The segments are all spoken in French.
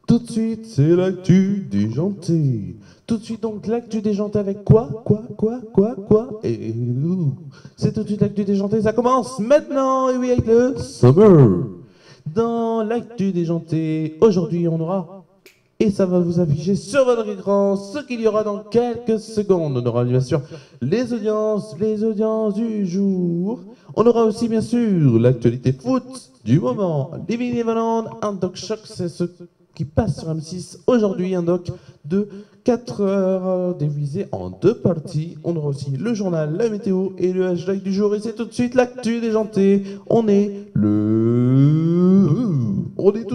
Tout de suite, c'est l'actu déjanté. Tout de suite, donc, l'actu déjanté avec quoi? C'est tout de suite l'actu déjanté, ça commence maintenant, et oui, avec le Summer. Dans l'actu déjanté, aujourd'hui, on aura, et ça va vous afficher sur votre écran, ce qu'il y aura dans quelques secondes. On aura bien sûr les audiences du jour. On aura aussi, bien sûr, l'actualité foot du moment. Living Neverland, un doc choc, c'est ce qui passe sur M6 aujourd'hui, un doc de 4 heures divisé en deux parties. On aura aussi le journal, la météo et le hashtag du jour. Et c'est tout de suite l'actu déjanté. On est tout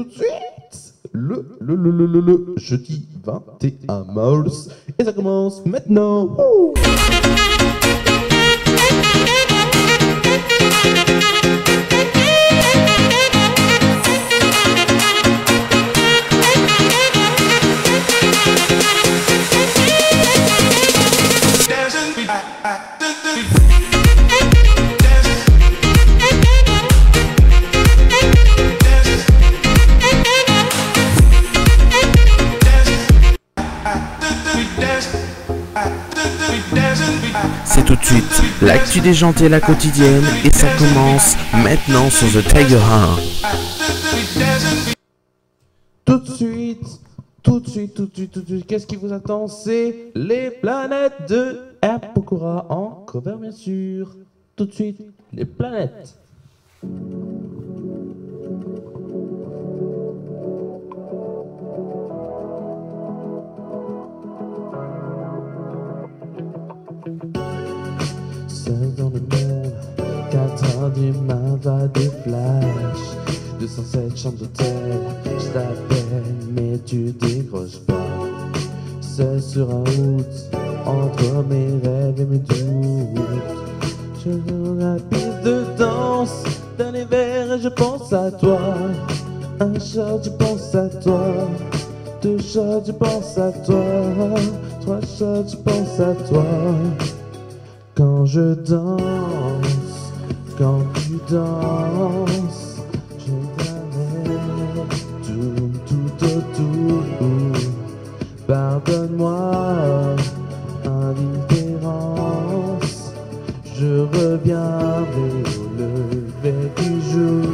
de suite le jeudi 21 mars. Et ça commence maintenant. Wouh. C'est tout de suite l'actu déjanté, la quotidienne, et ça commence maintenant sur The Tiger 1. Tout de suite, qu'est-ce qui vous attend? C'est les planètes de Herbe Pokora en cover, bien sûr. Tout de suite, les planètes. Seul dans le monde, 4 heures du matin, des flashs, 207 chambres d'hôtel, je t'appelle mais tu décroches pas. Seul sur un route, entre mes rêves et mes doutes, je dans la piste de danse, dans les verres et je pense à toi. Un shot, je pense à toi. 2 shots, je pense à toi. 3 shots, je pense à toi. Quand je danse, quand tu danses, je t'amène tout autour. Pardonne-moi, indifférence, je reviendrai au lever du jour.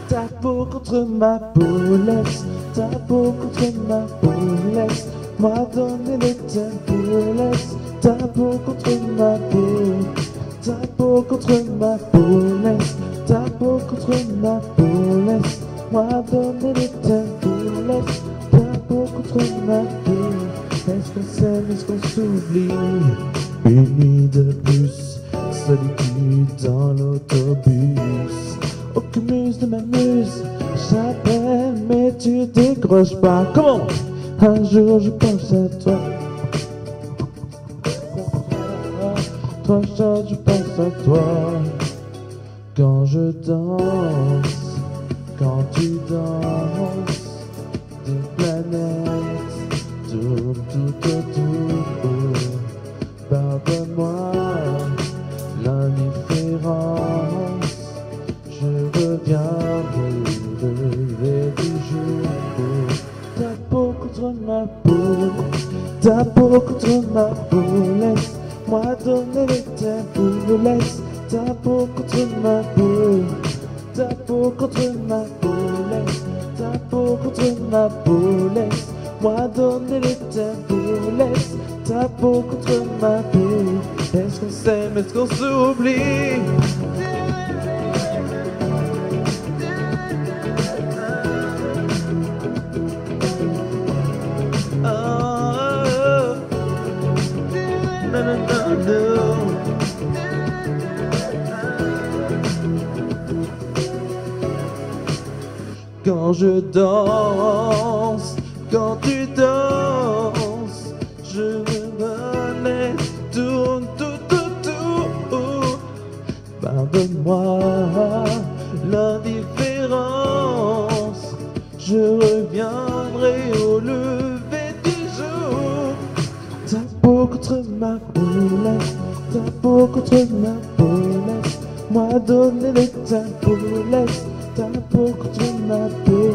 Ta peau contre ma peau, laisse ta peau contre ma peau, laisse moi donner le tempo, laisse ta peau contre ma peau, ta peau contre ma peau, laisse ta peau contre ma peau, laisse moi donner le tempo, laisse ta peau contre ma peau. Est-ce qu'on s'aime, est-ce qu'on s'oublie? Une nuit de plus, solitude dans l'autobus. Aucune muse ne m'amuse, j'appelle mais tu décroches pas. Comment? Un jour je pense à toi. 3 shots, je pense à toi. Quand je danse, quand tu danses, des planètes tournent tout autour. Pardonne-moi l'indifférence, je reviendrai au lever du jour. Ta peau contre ma peau, ta peau contre ma peau, laisse moi donner le tempo, laisse ta peau contre ma peau, ta peau contre ma peau, laisse ta peau contre ma peau, laisse moi donner le tempo, laisse ta peau contre ma peau. Est-ce qu'on s'aime, est-ce qu'on s'oublie? Quand je danse, quand tu danses, je me laisse tourne tout. Pardonne-moi l'indifférence, je reviendrai au lever du jour. Ta peau contre ma peau, laisse ta peau contre ma peau, laisse moi donner le tempo, laisse ta peau contre ma peau,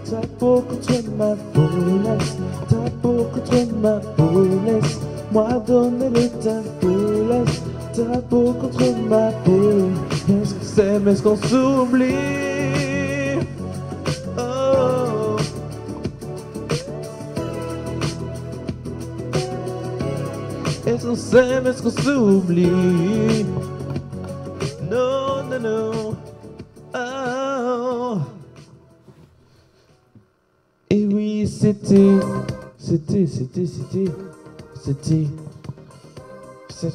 Ta peau contre ma peau laisse, ta peau contre ma peau laisse, moi donner le tempo laisse, ta peau contre ma peau. Est-ce que c'est, mais est-ce qu'on s'oublie? Oh. Est-ce qu'on s'aime, est-ce qu'on s'oublie? Non, non, non. Oh. Et oui, c'était cette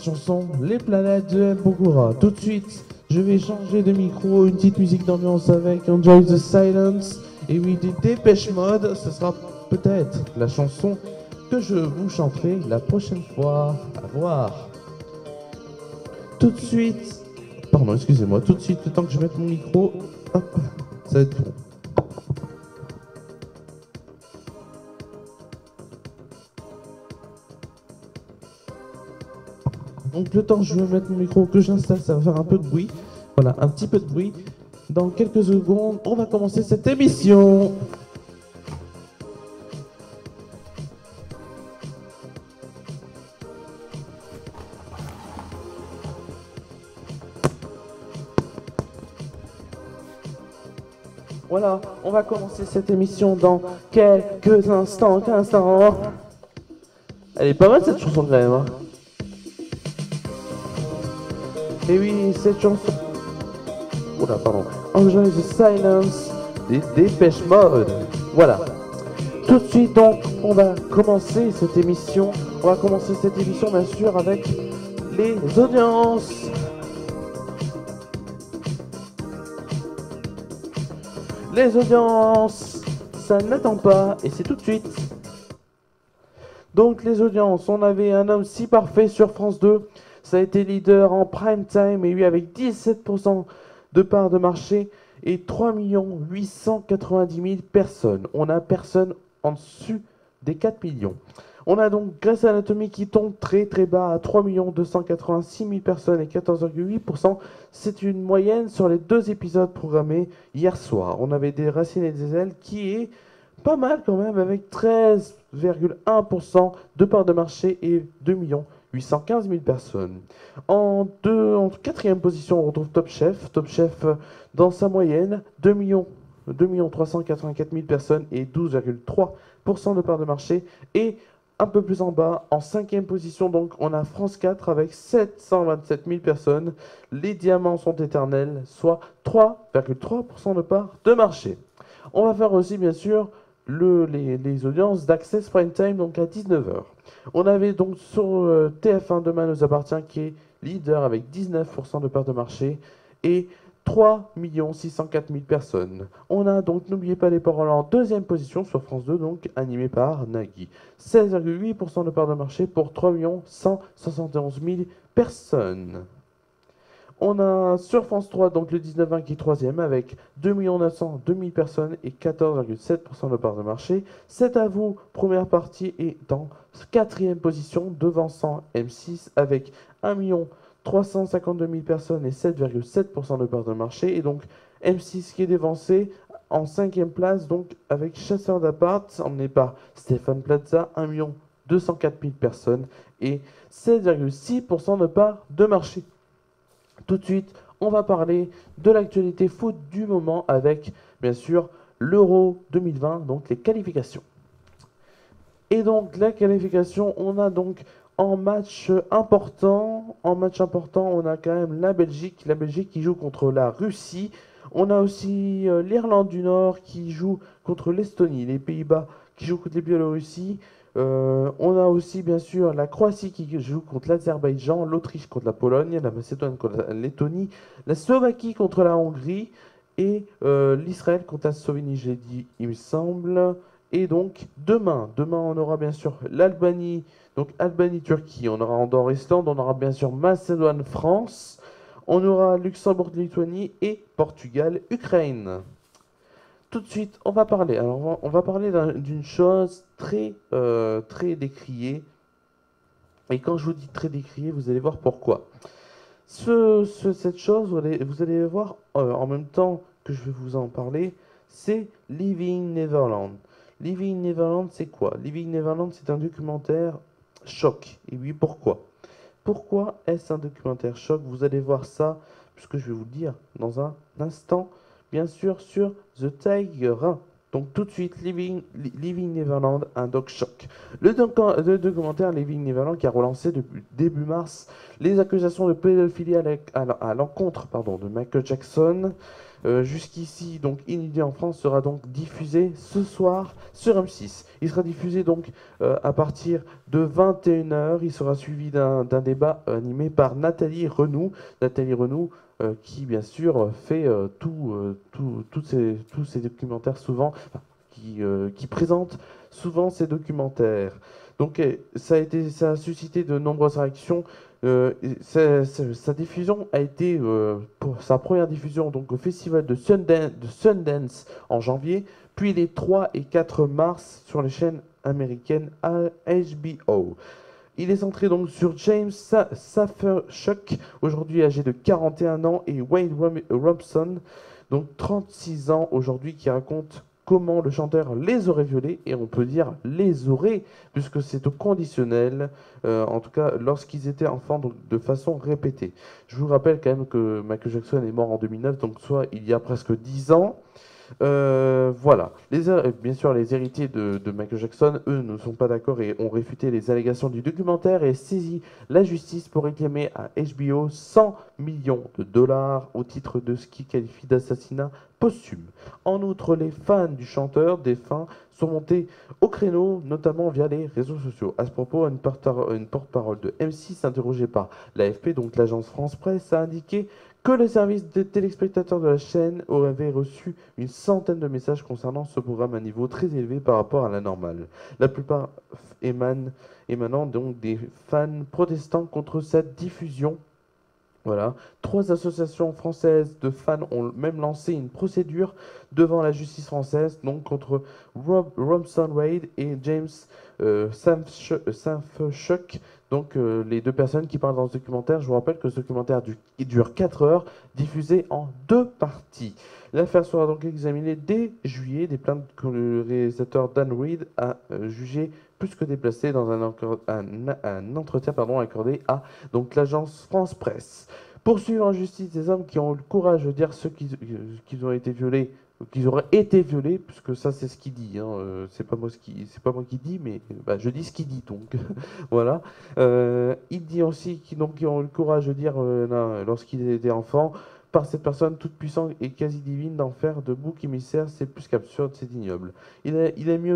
chanson, Les planètes de M. Pokora. Tout de suite, je vais changer de micro, une petite musique d'ambiance avec Enjoy the Silence. Et oui, des Dépêche Mode, ce sera peut-être la chanson que je vous chanterai la prochaine fois. À voir. Tout de suite, pardon, excusez-moi, tout de suite, le temps que je mette mon micro, hop, ça va être bon. Donc le temps que je vais mettre mon micro, que j'installe, ça va faire un peu de bruit. Voilà, un petit peu de bruit. Dans quelques secondes, on va commencer cette émission. Voilà, on va commencer cette émission dans quelques instants, Elle est pas mal cette chanson quand même, hein. Et oui, cette chanson... Oula, pardon. Enjoy the Silence des Dépêche Mode. Voilà. Tout de suite, donc, on va commencer cette émission. On va commencer cette émission, bien sûr, avec les audiences. Les audiences, ça n'attend pas, et c'est tout de suite. Donc, les audiences, on avait Un homme si parfait sur France 2. Ça a été leader en prime time et lui avec 17% de part de marché et 3 890 000 personnes. On n'a personne en dessus des 4 millions. On a donc Grey's Anatomy qui tombe très très bas à 3 286 000 personnes et 14,8%. C'est une moyenne sur les 2 épisodes programmés hier soir. On avait Des Racines et des Ailes qui est pas mal quand même avec 13,1% de part de marché et 2 815 000 personnes. En quatrième position, on retrouve Top Chef. Top Chef, dans sa moyenne, 2 384 000 personnes et 12,3% de part de marché. Et un peu plus en bas, en cinquième position, donc, on a France 4 avec 727 000 personnes. Les diamants sont éternels, soit 3,3% de part de marché. On va faire aussi, bien sûr, les audiences d'Access Prime Time, donc à 19h. On avait donc sur TF1 Demain nous appartient qui est leader avec 19% de part de marché et 3 604 000 personnes. On a donc N'oubliez pas les paroles en deuxième position sur France 2, donc animé par Nagui. 16,8% de part de marché pour 3 171 000 personnes. On a sur France 3 donc le 19-20 qui est troisième avec 2 902 000 personnes et 14,7% de part de marché. C'est à vous, première partie, est en quatrième position, devançant M6 avec 1 352 000 personnes et 7,7% de part de marché. Et donc M6 qui est dévancé en cinquième place, donc avec Chasseur d'appart, emmené par Stéphane Plaza, 1 204 000 personnes et 7,6% de part de marché. Tout de suite, on va parler de l'actualité foot du moment avec, bien sûr, l'Euro 2020, donc les qualifications. Et donc, la qualification, on a donc en match important, on a quand même la Belgique qui joue contre la Russie. On a aussi l'Irlande du Nord qui joue contre l'Estonie, les Pays-Bas qui jouent contre les Biélorussie. On a aussi bien sûr la Croatie qui joue contre l'Azerbaïdjan, l'Autriche contre la Pologne, la Macédoine contre la Lettonie, la Slovaquie contre la Hongrie et l'Israël contre la Slovénie, j'ai dit, il me semble. Et donc demain on aura bien sûr l'Albanie, donc Albanie-Turquie, on aura Andorre-Islande, on aura bien sûr Macédoine-France, on aura Luxembourg-Lituanie et Portugal-Ukraine. Tout de suite, on va parler. Alors, on va parler d'une chose très décriée. Et quand je vous dis très décriée, vous allez voir pourquoi. Cette chose, vous allez voir en même temps que je vais vous en parler, c'est Leaving Neverland. Leaving Neverland, c'est quoi? Leaving Neverland, c'est un documentaire choc. Et oui, pourquoi? Pourquoi est-ce un documentaire choc? Vous allez voir ça, puisque je vais vous le dire dans un instant, bien sûr, sur The Tiger. Donc tout de suite, Living Neverland, un doc choc. Le documentaire Living Neverland qui a relancé depuis début mars les accusations de pédophilie à l'encontre de Michael Jackson. Jusqu'ici, donc inédit en France, sera donc diffusé ce soir sur M6. Il sera diffusé donc à partir de 21h. Il sera suivi d'un débat animé par Nathalie Renoux. Nathalie Renoux, qui bien sûr fait tous ces documentaires souvent, qui présente souvent ces documentaires. Donc ça a suscité de nombreuses réactions. Sa diffusion a été pour sa première diffusion donc au festival de Sundance en janvier, puis les 3 et 4 mars sur les chaînes américaines HBO. Il est centré donc sur James Safechuck, aujourd'hui âgé de 41 ans, et Wayne Robson, donc 36 ans aujourd'hui, qui raconte comment le chanteur les aurait violés, et on peut dire les aurait, puisque c'est au conditionnel, en tout cas lorsqu'ils étaient enfants, donc de façon répétée. Je vous rappelle quand même que Michael Jackson est mort en 2009, donc soit il y a presque 10 ans. Voilà. Bien sûr, les héritiers de Michael Jackson, eux, ne sont pas d'accord et ont réfuté les allégations du documentaire et saisi la justice pour réclamer à HBO 100 millions de dollars au titre de ce qu'ils qualifient d'assassinat posthume. En outre, les fans du chanteur défunt sont montés au créneau, notamment via les réseaux sociaux. À ce propos, une porte-parole de M6 interrogée par l'AFP, donc l'agence France Presse, a indiqué que le service des téléspectateurs de la chaîne aurait reçu une centaine de messages concernant ce programme à un niveau très élevé par rapport à la normale. La plupart émanant donc des fans protestant contre cette diffusion. Voilà. 3 associations françaises de fans ont même lancé une procédure devant la justice française, donc contre Robson Wade et James Safechuck, donc les 2 personnes qui parlent dans ce documentaire. Je vous rappelle que ce documentaire dure 4 heures, diffusé en 2 parties. L'affaire sera donc examinée dès juillet, des plaintes que le réalisateur Dan Reed a jugées plus que déplacées dans un entretien accordé à donc l'agence France Presse. Poursuivre en justice des hommes qui ont eu le courage de dire qu'ils ont été violés, qu'ils auraient été violés, puisque ça c'est ce qu'il dit. C'est pas moi qui dis, mais je dis ce qu'il dit donc. Voilà. Il dit aussi qu'ils ont eu le courage de dire lorsqu'ils étaient enfants. Par cette personne toute puissante et quasi divine d'en faire de bouc émissaire, c'est plus qu'absurde, c'est ignoble. Il a dit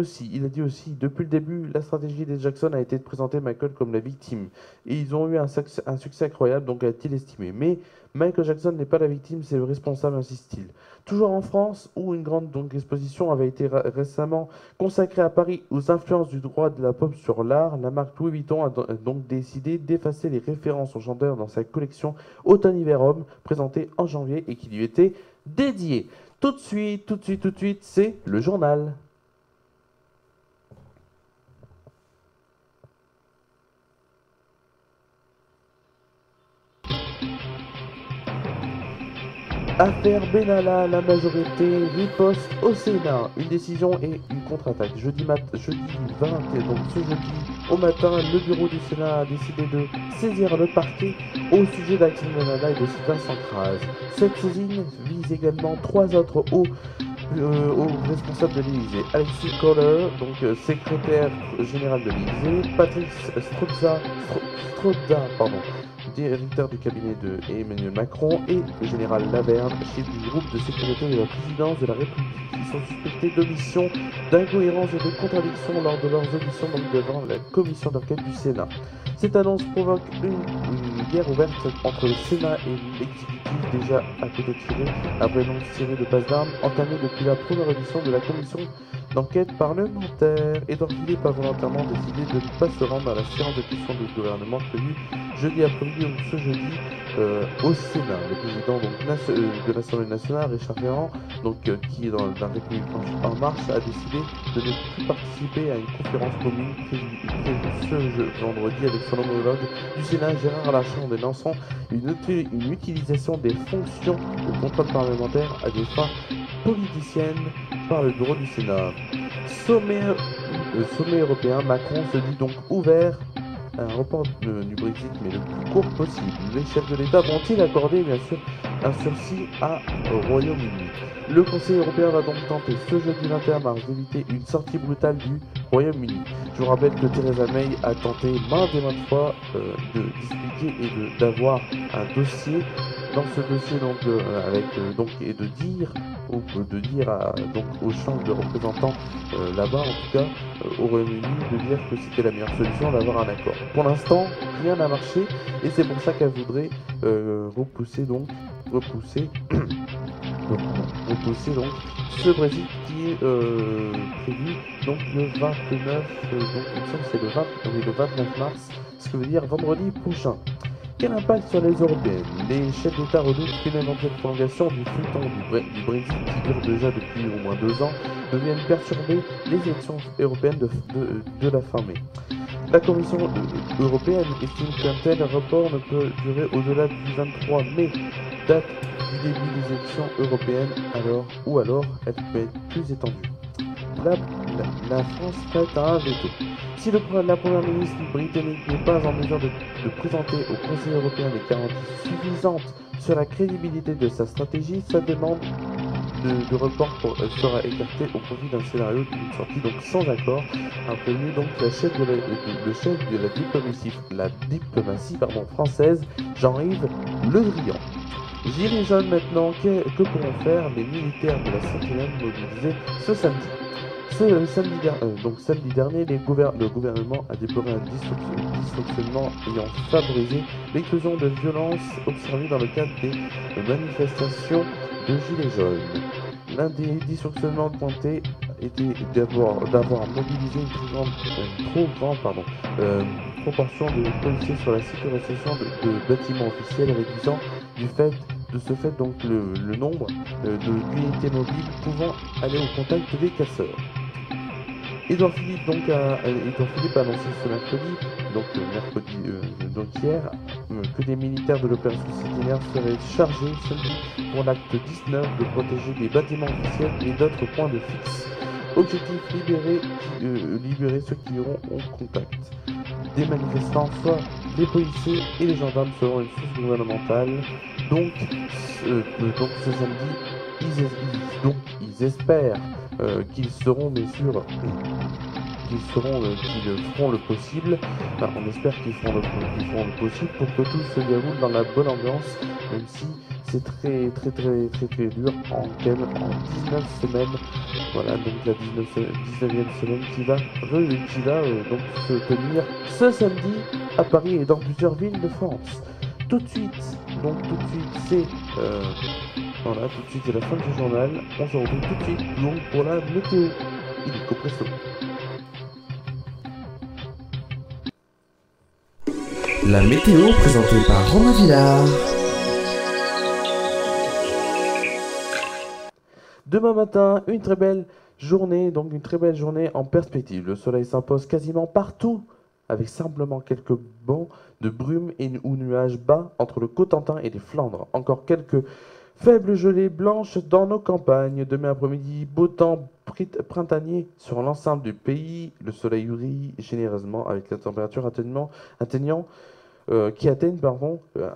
aussi, depuis le début, la stratégie des Jackson a été de présenter Michael comme la victime. Et ils ont eu un succès incroyable, donc a-t-il estimé. Mais Michael Jackson n'est pas la victime, c'est le responsable, insiste-t-il. Toujours en France, où une grande exposition avait été récemment consacrée à Paris aux influences du droit de la pop sur l'art, la marque Louis Vuitton a donc décidé d'effacer les références au chanteur dans sa collection Automne-Hiver Homme, présentée en janvier et qui lui était dédiée. Tout de suite, c'est le journal. Affaire Benalla, la majorité riposte au Sénat. Une décision et une contre-attaque. Jeudi 20, donc ce jeudi au matin, le bureau du Sénat a décidé de saisir le parquet au sujet d'Alexis Benalla et de Sylvain Centraz. Cette saisine vise également 3 autres hauts responsables de l'Élysée. Alexis Kohler, donc secrétaire général de l'Élysée, Patrick Stroza, directeur du cabinet de Emmanuel Macron, et le général Laverne, chef du groupe de sécurité de la présidence de la République. Ils sont suspectés d'omission, d'incohérence et de contradiction lors de leurs auditions devant la commission d'enquête du Sénat. Cette annonce provoque une guerre ouverte entre le Sénat et l'exécutif déjà à côté tiré, après une longue série de passes d'armes entamée depuis la première audition de la commission d'enquête parlementaire. Édouard Philippe a volontairement décidé de ne pas se rendre à la séance de questions du gouvernement prévue jeudi après-midi, donc ce jeudi, au Sénat. Le président de l'Assemblée nationale, Richard Ferrand, qui est dans la République en marche, a décidé de ne plus participer à une conférence commune prévue ce vendredi avec son homologue du Sénat, Gérard Larcher, en dénonçant une utilisation des fonctions de contrôle parlementaire à des fins politicienne par le bureau du Sénat. Sommet européen, Macron se dit donc ouvert à un report du Brexit, mais le plus court possible. Les chefs de l'État vont-ils accorder, bien sûr, un sursis au Royaume-Uni? Le Conseil européen va donc tenter ce jeudi 21 mars d'éviter une sortie brutale du Royaume-Uni. Je vous rappelle que Theresa May a tenté maintes et maintes fois d'expliquer et d'avoir un dossier. Dans ce dossier, et de dire donc aux chambres de représentants là-bas, en tout cas au Royaume-Uni, de dire que c'était la meilleure solution d'avoir un accord. Pour l'instant, rien n'a marché et c'est pour ça qu'elle voudrait repousser ce Brexit qui est prévu donc le 29, donc il me semble que c'est le 29 mars, ce que veut dire vendredi prochain. Quel impact sur les Européennes? Les chefs d'État redoutent qu'une éventuelle prolongation du feuilleton du Brexit, qui dure déjà depuis au moins 2 ans, ne vienne perturber les élections européennes de la fin mai. La Commission européenne estime qu'un tel report ne peut durer au-delà du 23 mai, date du début des élections européennes, alors elle peut être plus étendue. La France prête à un veto. Si la première ministre britannique n'est pas en mesure de présenter au Conseil européen des garanties suffisantes sur la crédibilité de sa stratégie, sa demande de report sera écartée au profit d'un scénario d'une sortie donc sans accord, a prévenu donc le chef de la diplomatie française, Jean-Yves Le Drian. Gilets jaunes maintenant, que pourront faire les militaires de la sentinelle mobilisés ce samedi? Samedi dernier, le gouvernement a déploré un dysfonctionnement ayant favorisé l'éclosion de violences observées dans le cadre des manifestations de Gilets jaunes. L'un des dysfonctionnements pointés était d'avoir mobilisé une trop grande proportion de policiers sur la sécurisation de bâtiments officiels, réduisant de ce fait donc le nombre d'unités mobiles pouvant aller au contact des casseurs. Édouard Philippe a annoncé ce mercredi, hier, que des militaires de l'opération Sentinelle seraient chargés samedi pour l'acte 19 de protéger les bâtiments officiels et d'autres points de fixe. Objectif, libérer ceux qui iront au contact des manifestants, soit les policiers et les gendarmes selon une source gouvernementale. Donc ce samedi, ils espèrent qu'ils feront le possible. Enfin, on espère qu'ils feront le possible pour que tout se déroule dans la bonne ambiance, même si c'est très dur en 19 semaines. Voilà, donc la 19e semaine qui va donc se tenir ce samedi à Paris et dans plusieurs villes de France. Tout de suite, c'est la fin du journal. On se retrouve tout de suite donc pour la météo. Illico presto. La météo présentée par Romain Villard. Demain matin, une très belle journée en perspective. Le soleil s'impose quasiment partout, avec simplement quelques bancs de brume ou nuages bas entre le Cotentin et les Flandres. Encore quelques faibles gelées blanches dans nos campagnes. Demain après-midi, beau temps printanier sur l'ensemble du pays. Le soleil brille généreusement avec la température qui atteignent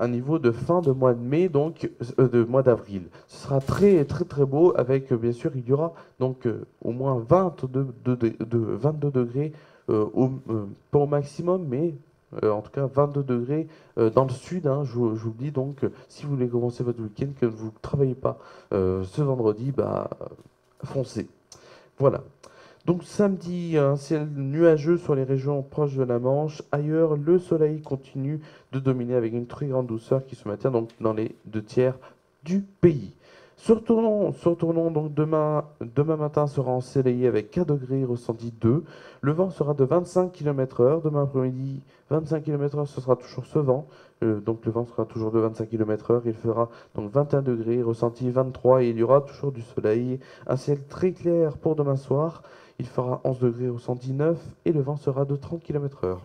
un niveau de fin de mois de mai, donc de mois d'avril. Ce sera très beau avec, bien sûr, il y aura donc au moins 22 degrés, pas au maximum, mais en tout cas 22 degrés dans le sud. Je vous le dis, donc si vous voulez commencer votre week-end, que vous ne travaillez pas ce vendredi, foncez. Voilà. Donc samedi, un ciel nuageux sur les régions proches de la Manche. Ailleurs, le soleil continue de dominer avec une très grande douceur qui se maintient donc dans les 2/3 du pays. Retournons donc demain matin sera ensoleillé avec 4 degrés ressenti 2. Le vent sera de 25 km/h. Demain après-midi, 25 km/h, ce sera toujours ce vent. Donc le vent sera toujours de 25 km/h. Il fera donc 21 degrés ressenti 23 et il y aura toujours du soleil. Un ciel très clair pour demain soir. Il fera 11 degrés ressenti 9 et le vent sera de 30 km/h.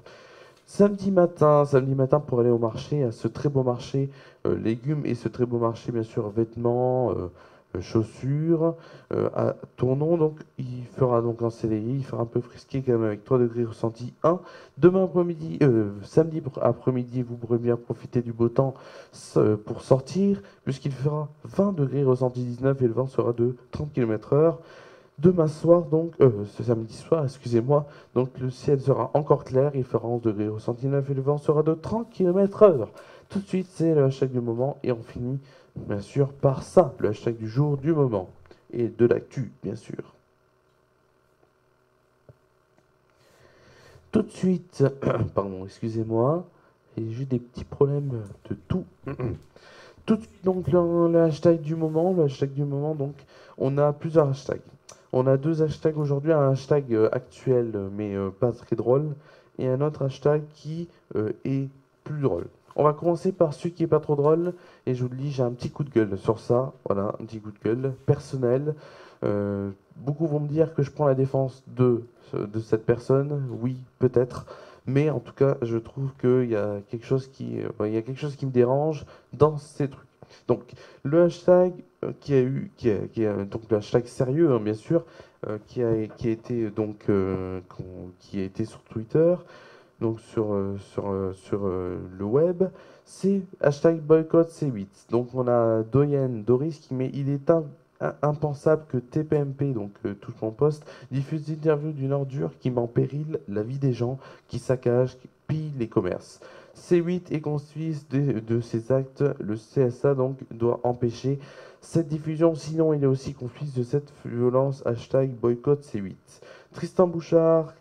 Samedi matin pour aller au marché, à ce très beau marché légumes et ce très beau marché bien sûr vêtements, chaussures à ton nom. Donc il fera donc un CDI, il fera un peu frisqué quand même avec 3 degrés ressenti 1. Demain après-midi, samedi après-midi, vous pourrez bien profiter du beau temps pour sortir, puisqu'il fera 20 degrés ressenti 19 et le vent sera de 30 km/h. Demain soir, donc, ce samedi soir, excusez-moi, donc le ciel sera encore clair, il fera 11 degrés ressenti 9 et le vent sera de 30 km/h. Tout de suite, c'est le hashtag du moment et on finit bien sûr par ça, le hashtag du jour, du moment et de l'actu, bien sûr. Tout de suite, pardon, excusez-moi, j'ai juste des petits problèmes de tout. Tout de suite, donc, le hashtag du moment, donc, on a plusieurs hashtags. On a 2 hashtags aujourd'hui, un hashtag actuel, mais pas très drôle, et un autre hashtag qui est plus drôle. On va commencer par celui qui est pas trop drôle, et je vous le dis, j'ai un petit coup de gueule sur ça, voilà, un petit coup de gueule personnel. Beaucoup vont me dire que je prends la défense de cette personne, oui, peut-être, mais en tout cas, je trouve qu'il y a quelque chose il y a quelque chose qui me dérange dans ces trucs. Donc, le hashtag donc le hashtag sérieux, hein, bien sûr, qui a été qui a été sur Twitter, donc sur le web, c'est hashtag boycott C8. Donc, on a Doyen Doris qui met il est impensable que TPMP, donc Touche mon poste, diffuse l'interview d'une ordure qui met en péril la vie des gens, qui saccage, qui pille les commerces. C8 est complice de ces actes. Le CSA donc doit empêcher cette diffusion, sinon il est aussi complice de cette violence. Hashtag boycott C8. Tristan Bouchard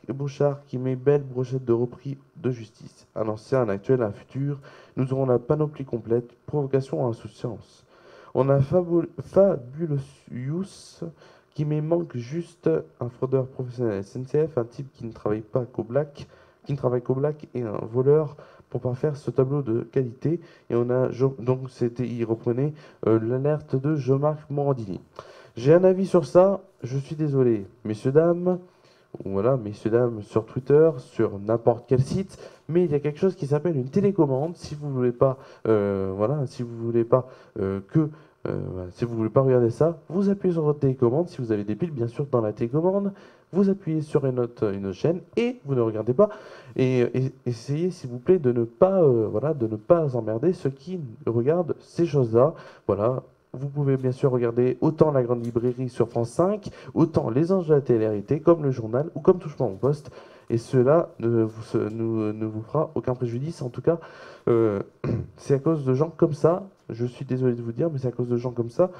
qui met belle brochette de repris de justice. Un ancien, un actuel, un futur. Nous aurons la panoplie complète. Provocation à insouciance. On a Fabulous qui met manque juste un fraudeur professionnel SNCF, un type qui ne travaille qu'au black et un voleur pour pas faire ce tableau de qualité. Et on a donc il reprenait l'alerte de Jean-Marc Morandini. J'ai un avis sur ça, je suis désolé, messieurs dames. Voilà, messieurs dames, sur Twitter, sur n'importe quel site, mais il y a quelque chose qui s'appelle une télécommande. Si vous voulez pas, voilà, si vous voulez pas si vous voulez pas regarder ça, vous appuyez sur votre télécommande. Si vous avez des piles, bien sûr, dans la télécommande, vous appuyez sur une autre chaîne et vous ne regardez pas. Et essayez, s'il vous plaît, de ne pas, voilà, de ne pas emmerder ceux qui regardent ces choses-là. Voilà. Vous pouvez bien sûr regarder autant la grande librairie sur France 5, autant les anges de la télé-réalité, comme le journal ou comme Touche pas mon poste. Et cela ne vous fera aucun préjudice. En tout cas, c'est à cause de gens comme ça, je suis désolé de vous dire, mais c'est à cause de gens comme ça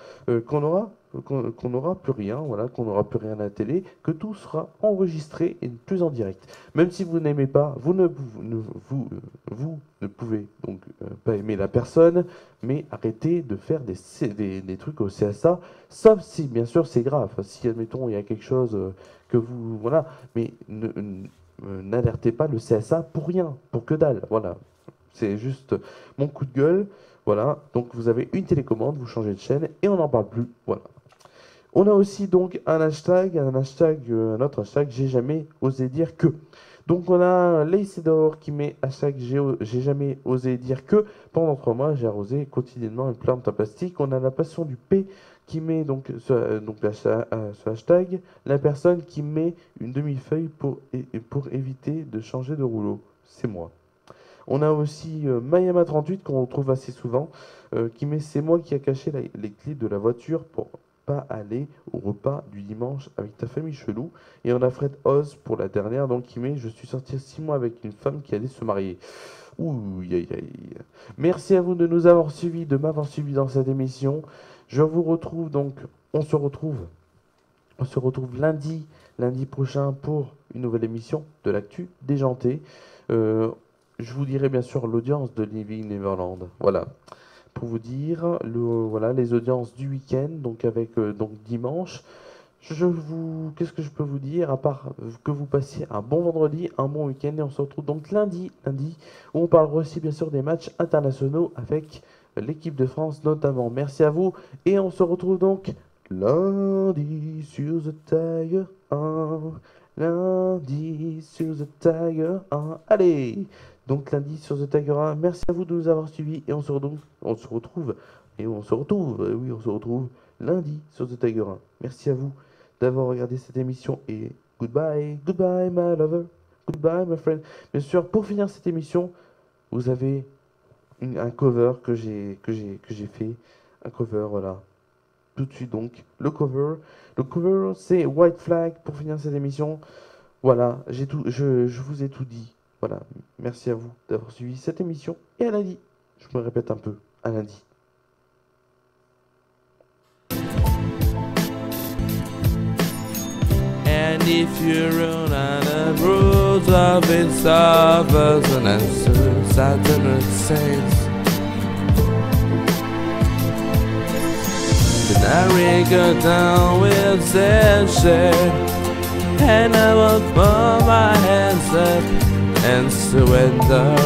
qu'on n'aura plus rien, voilà, qu'on n'aura plus rien à la télé, que tout sera enregistré et plus en direct. Même si vous n'aimez pas, vous ne pouvez donc pas aimer la personne, mais arrêtez de faire des trucs au CSA, sauf si, bien sûr, c'est grave. Si, admettons, il y a quelque chose que vous... Voilà, mais n'alertez pas le CSA pour rien, pour que dalle, voilà. C'est juste mon coup de gueule, voilà. Donc, vous avez une télécommande, vous changez de chaîne et on n'en parle plus, voilà. On a aussi donc un autre hashtag, j'ai jamais osé dire que. Donc on a Leisedor qui met hashtag j'ai jamais osé dire que. Pendant 3 mois, j'ai arrosé quotidiennement une plante en plastique. On a la passion du P qui met donc ce hashtag, la personne qui met une demi-feuille pour éviter de changer de rouleau. C'est moi. On a aussi Mayama38 qu'on retrouve assez souvent, qui met c'est moi qui a caché les clés de la voiture pour pas aller au repas du dimanche avec ta famille chelou. Et on a Fred Oz pour la dernière, donc qui met je suis sorti 6 mois avec une femme qui allait se marier. Ouh, aïe, aïe. Merci à vous de nous avoir suivis, de m'avoir suivi dans cette émission. Je vous retrouve donc, on se retrouve lundi prochain pour une nouvelle émission de l'actu déjanté. Je vous dirai bien sûr l'audience de Living Neverland. Voilà. Pour vous dire, voilà, les audiences du week-end, donc avec donc dimanche. Qu'est-ce que je peux vous dire, à part que vous passiez un bon vendredi, un bon week-end, et on se retrouve donc lundi, où on parlera aussi bien sûr des matchs internationaux avec l'équipe de France notamment. Merci à vous, et on se retrouve donc lundi sur The Tiger 1. Lundi sur The Tiger 1. Allez! Donc lundi sur The Tiger 1. Merci à vous de nous avoir suivis, et on se retrouve lundi sur The Tiger 1. Merci à vous d'avoir regardé cette émission et goodbye, goodbye my lover, goodbye my friend. Bien sûr, pour finir cette émission, vous avez un cover que j'ai fait, un cover, voilà. Tout de suite donc, le cover c'est White Flag pour finir cette émission. Voilà, je vous ai tout dit. Voilà, merci à vous d'avoir suivi cette émission et à lundi. Je me répète un peu, à lundi. And if you run out of rules of its offers and answers, I don't know sense. Then I go down with session, and I will put my hands up and surrender.